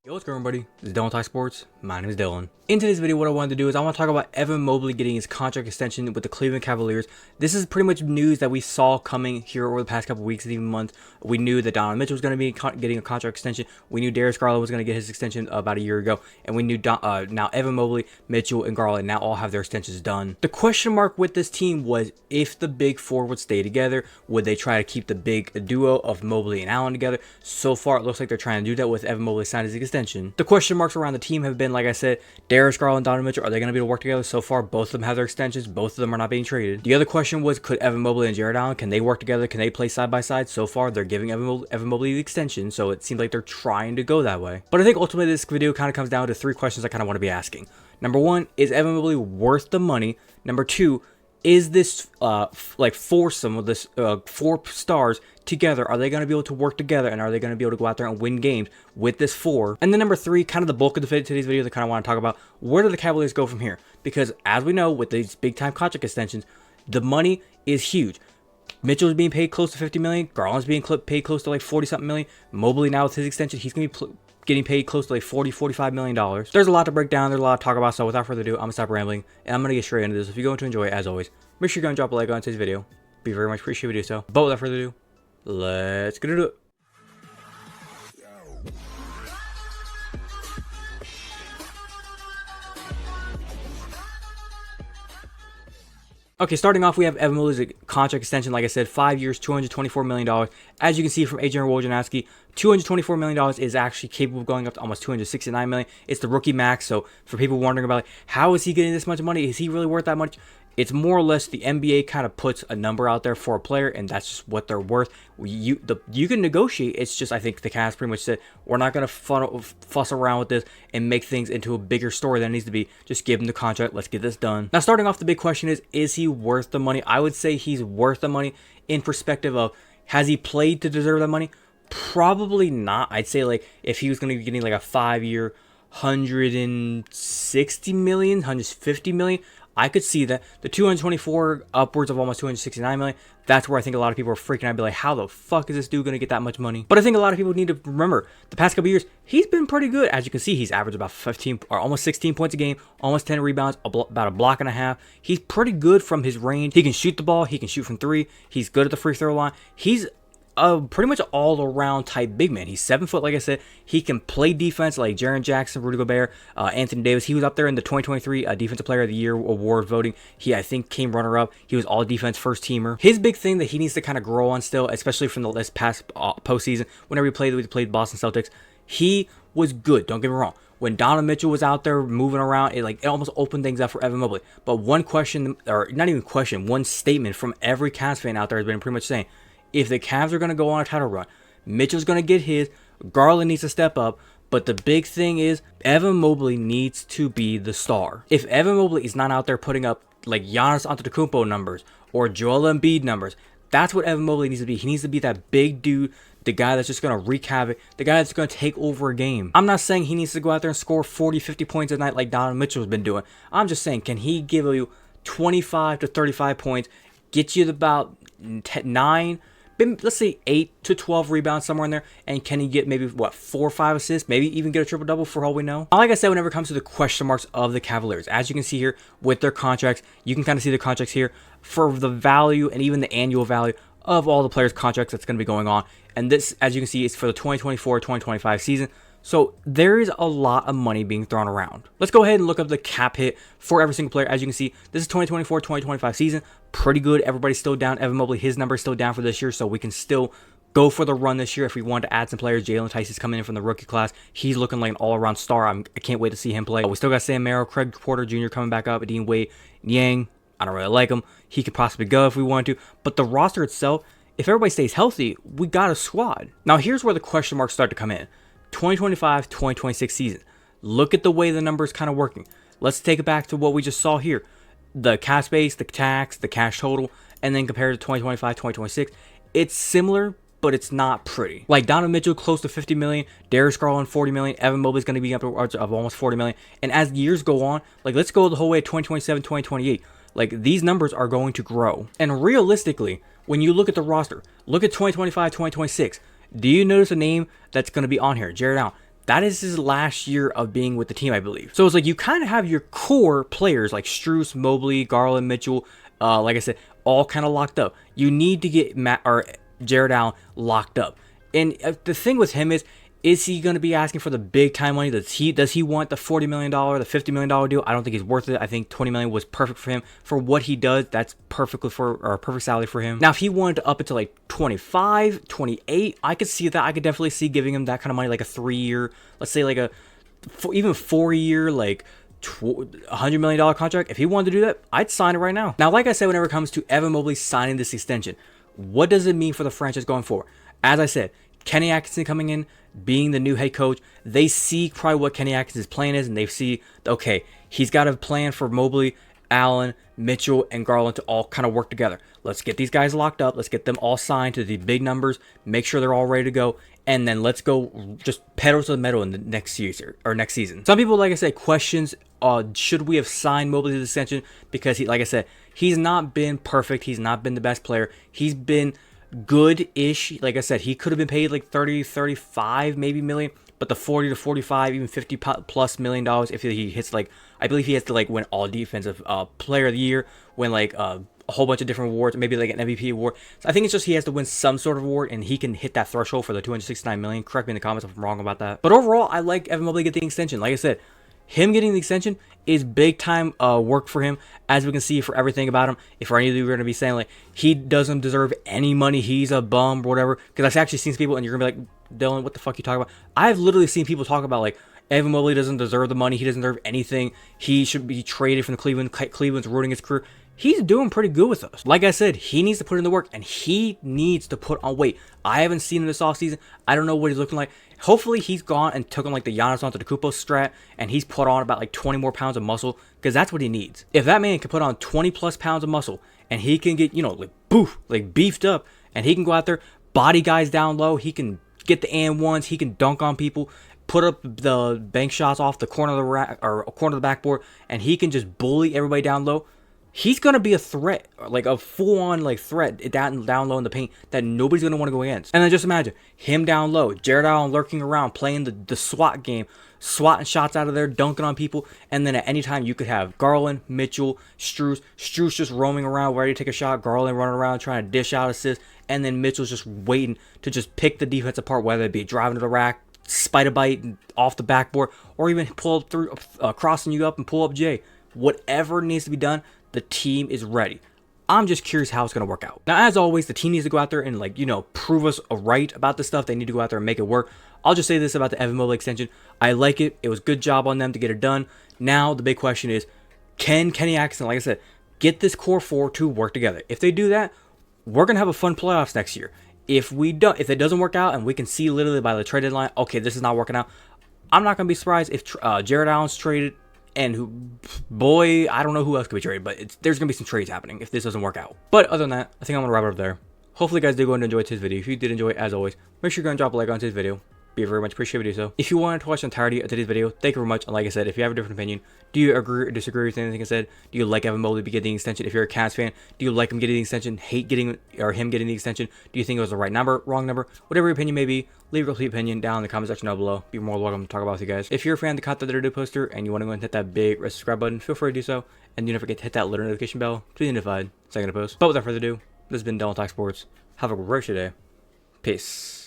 Yo, what's going on, everybody? This is Dylan Talk Sports. My name is Dylan. In today's video, what I wanted to do is I want to talk about Evan Mobley getting his contract extension with the Cleveland Cavaliers. This is pretty much news that we saw coming here over the past couple weeks and even months. We knew that Donovan Mitchell was going to be getting a contract extension. We knew Darius Garland was going to get his extension about a year ago. And we knew now Evan Mobley, Mitchell, and Garland now all have their extensions done. The question mark with this team was if the big four would stay together, would they try to keep the big duo of Mobley and Allen together? So far, it looks like they're trying to do that with Evan Mobley signing his extension. The question marks around the team have been, like I said, Darius Garland, Donovan Mitchell, are they going to be able to work together? So far, both of them have their extensions. Both of them are not being traded. The other question was, could Evan Mobley and Jared Allen, can they work together? Can they play side by side? So far, they're giving Evan Mobley the extension, so it seems like they're trying to go that way. But I think ultimately this video kind of comes down to three questions I kind of want to be asking. Number one, is Evan Mobley worth the money? Number two, is this like foursome of this four stars together, are they going to be able to work together, and are they going to be able to go out there and win games with this four? And then number three, kind of the bulk of today's video that I kind of want to talk about, where do the Cavaliers go from here? Because as we know, with these big time contract extensions, the money is huge. Mitchell's being paid close to 50 million, Garland's being paid close to like 40 something million. Mobley now with his extension, he's going to be getting paid close to like $45 million. There's a lot to break down, there's a lot to talk about, so without further ado, I'm gonna stop rambling and I'm gonna get straight into this. If you're going to enjoy it, as always, make sure you're gonna drop a like on today's video. Be very much appreciated if you do so. But without further ado, let's get into it. Okay, starting off, we have Evan Mobley's contract extension. Like I said, 5 years, $224 million. As you can see from Adrian Wojnarowski, $224 million is actually capable of going up to almost $269 million. It's the rookie max. So for people wondering about, like, how is he getting this much money? Is he really worth that much? It's more or less the NBA kind of puts a number out there for a player, and that's just what they're worth. You can negotiate. It's just, I think the Cavs pretty much said, we're not going to fuss around with this and make things into a bigger story than it needs to be. Just give him the contract. Let's get this done. Now, starting off, the big question is he worth the money? I would say he's worth the money in perspective of, has he played to deserve that money? Probably not. I'd say, like, if he was going to be getting like a 5-year, 160 million, 150 million, I could see that. The 224 upwards of almost 269 million, that's where I think a lot of people are freaking out and be like, how the fuck is this dude going to get that much money? But I think a lot of people need to remember, the past couple years, he's been pretty good. As you can see, he's averaged about 15 or almost 16 points a game, almost 10 rebounds, about a block and a half. He's pretty good from his range. He can shoot the ball. He can shoot from three. He's good at the free throw line. He's pretty much all-around type big man. He's 7 foot, like I said. He can play defense like Jaren Jackson, Rudy Gobert, Anthony Davis. He was up there in the 2023 Defensive Player of the Year award voting. He, I think, came runner-up. He was all-defense first-teamer. His big thing that he needs to kind of grow on still, especially from this past postseason, whenever he played Boston Celtics, he was good. Don't get me wrong. When Donovan Mitchell was out there moving around, it almost opened things up for Evan Mobley. But one question, or not even question, one statement from every Cavs fan out there has been pretty much saying, if the Cavs are going to go on a title run, Mitchell's going to get his, Garland needs to step up, but the big thing is Evan Mobley needs to be the star. If Evan Mobley is not out there putting up like Giannis Antetokounmpo numbers or Joel Embiid numbers, that's what Evan Mobley needs to be. He needs to be that big dude, the guy that's just going to wreak havoc, the guy that's going to take over a game. I'm not saying he needs to go out there and score 40, 50 points a night like Donovan Mitchell's been doing. I'm just saying, can he give you 25 to 35 points, get you about 9, let's say 8 to 12 rebounds, somewhere in there, and can he get maybe, what, 4 or 5 assists, maybe even get a triple-double for all we know? Like I said, whenever it comes to the question marks of the Cavaliers, as you can see here with their contracts, you can kind of see the contracts here for the value and even the annual value of all the players' contracts that's going to be going on. And this, as you can see, is for the 2024-2025 season. So there is a lot of money being thrown around. Let's go ahead and look up the cap hit for every single player. As you can see, this is 2024-2025 season. Pretty good. Everybody's still down. Evan Mobley, his number is still down for this year, so we can still go for the run this year if we want to add some players. Jalen Tice is coming in from the rookie class. He's looking like an all-around star. I can't wait to see him play. We still got Sam Merrill, Craig Porter Jr. coming back up, Dean Wade, Yang. I don't really like him. He could possibly go if we want to. But the roster itself, if everybody stays healthy, we got a squad. Now, here's where the question marks start to come in. 2025-2026 season. Look at the way the numbers kind of working. Let's take it back to what we just saw here. The cap space, the tax, the cash total, and then compare it to 2025-2026. It's similar, but it's not pretty. Like Donovan Mitchell close to 50 million, Darius Garland 40 million, Evan Mobley's going to be up to almost 40 million. And as years go on, like let's go the whole way to 2027, 2028. Like these numbers are going to grow. And realistically, when you look at the roster, look at 2025, 2026. Do you notice a name that's going to be on here? Jared Allen. that is his last year of being with the team, I believe. So it's like you kind of have your core players like Strus, Mobley, Garland, Mitchell, like I said, all kind of locked up. You need to get Jared Allen locked up. And the thing with him is he going to be asking for the big time money? Does he want the $40 million, the $50 million deal? I don't think he's worth it. I think $20 million was perfect for him. For what he does, that's perfect salary for him. Now, if he wanted to up it to like 25, 28, I could see that. I could definitely see giving him that kind of money, like a 3-year, let's say like even 4-year, like $100 million contract. If he wanted to do that, I'd sign it right now. Now, like I said, whenever it comes to Evan Mobley signing this extension, what does it mean for the franchise going forward? As I said, Kenny Atkinson coming in, being the new head coach, they see probably what Kenny Atkinson's plan is, and they see, okay, he's got a plan for Mobley, Allen, Mitchell, and Garland to all kind of work together. Let's get these guys locked up. Let's get them all signed to the big numbers, make sure they're all ready to go, and then let's go just pedal to the metal in the next season. Some people, like I said, questions, should we have signed Mobley to the extension? Because like I said, he's not been perfect. He's not been the best player. He's been good-ish. Like I said, he could have been paid like 30, 35 maybe million, but the 40 to 45, even 50 plus million dollars if he hits, like, I believe he has to like win all defensive player of the year, win like a whole bunch of different awards, maybe like an MVP award. So I think it's just he has to win some sort of award, and he can hit that threshold for the 269 million. Correct me in the comments if I'm wrong about that. But overall, I like Evan Mobley getting the extension. Like I said, him getting the extension is big time work for him, as we can see for everything about him. If for any of you are going to be saying like he doesn't deserve any money, he's a bum or whatever, because I've actually seen people, and you're gonna be like, Dylan, what the fuck you talking about? I've literally seen people talk about like Evan Mobley doesn't deserve the money, he doesn't deserve anything, he should be traded from Cleveland's ruining his career. He's doing pretty good with us. Like I said, he needs to put in the work, and he needs to put on weight. I haven't seen him this offseason. I don't know what he's looking like. Hopefully, he's gone and took on like the Giannis Antetokounmpo strat, and he's put on about like 20 more pounds of muscle, because that's what he needs. If that man can put on 20 plus pounds of muscle, and he can get, like beefed up, and he can go out there, body guys down low, he can get the and ones, he can dunk on people, put up the bank shots off the corner of the rack or corner of the backboard, and he can just bully everybody down low. He's going to be a threat, like a full-on like threat down low in the paint that nobody's going to want to go against. And then just imagine him down low, Jared Allen lurking around, playing the SWAT game, swatting shots out of there, dunking on people. And then at any time you could have Garland, Mitchell, Strus just roaming around, ready to take a shot, Garland running around trying to dish out assists, and then Mitchell's just waiting to just pick the defense apart, whether it be driving to the rack, spider bite off the backboard, or even pull up through, crossing you up and pull up Jay. Whatever needs to be done, the team is ready. I'm just curious how it's going to work out. Now, as always, the team needs to go out there and, like, prove us right about this stuff. They need to go out there and make it work. I'll just say this about the Evan Mobley extension. I like it. It was a good job on them to get it done. Now, the big question is, can Kenny Atkinson, like I said, get this core four to work together? If they do that, we're going to have a fun playoffs next year. If it doesn't work out and we can see literally by the trade deadline, okay, this is not working out, I'm not going to be surprised if Jared Allen's traded. And I don't know who else could be traded, but there's going to be some trades happening if this doesn't work out. But other than that, I think I'm going to wrap it up there. Hopefully you guys did go and enjoy today's video. If you did enjoy it, as always, make sure you go and drop a like on today's video. Be very much appreciated if you do so. If you wanted to watch the entirety of today's video, thank you very much. And like I said, if you have a different opinion, do you agree or disagree with anything I said? Do you like Evan Mobley getting the extension? If you're a Cavs fan, do you like him getting the extension? Hate him getting the extension? Do you think it was the right number, wrong number? Whatever your opinion may be, leave your complete opinion down in the comment section down below. Be more welcome to talk about with you guys. If you're a fan of the content that I do poster and you want to go and hit that big red subscribe button, feel free to do so. And do not forget to hit that little notification bell to be notified second to post. But without further ado, this has been Dylan Talk Sports. Have a great day. Peace.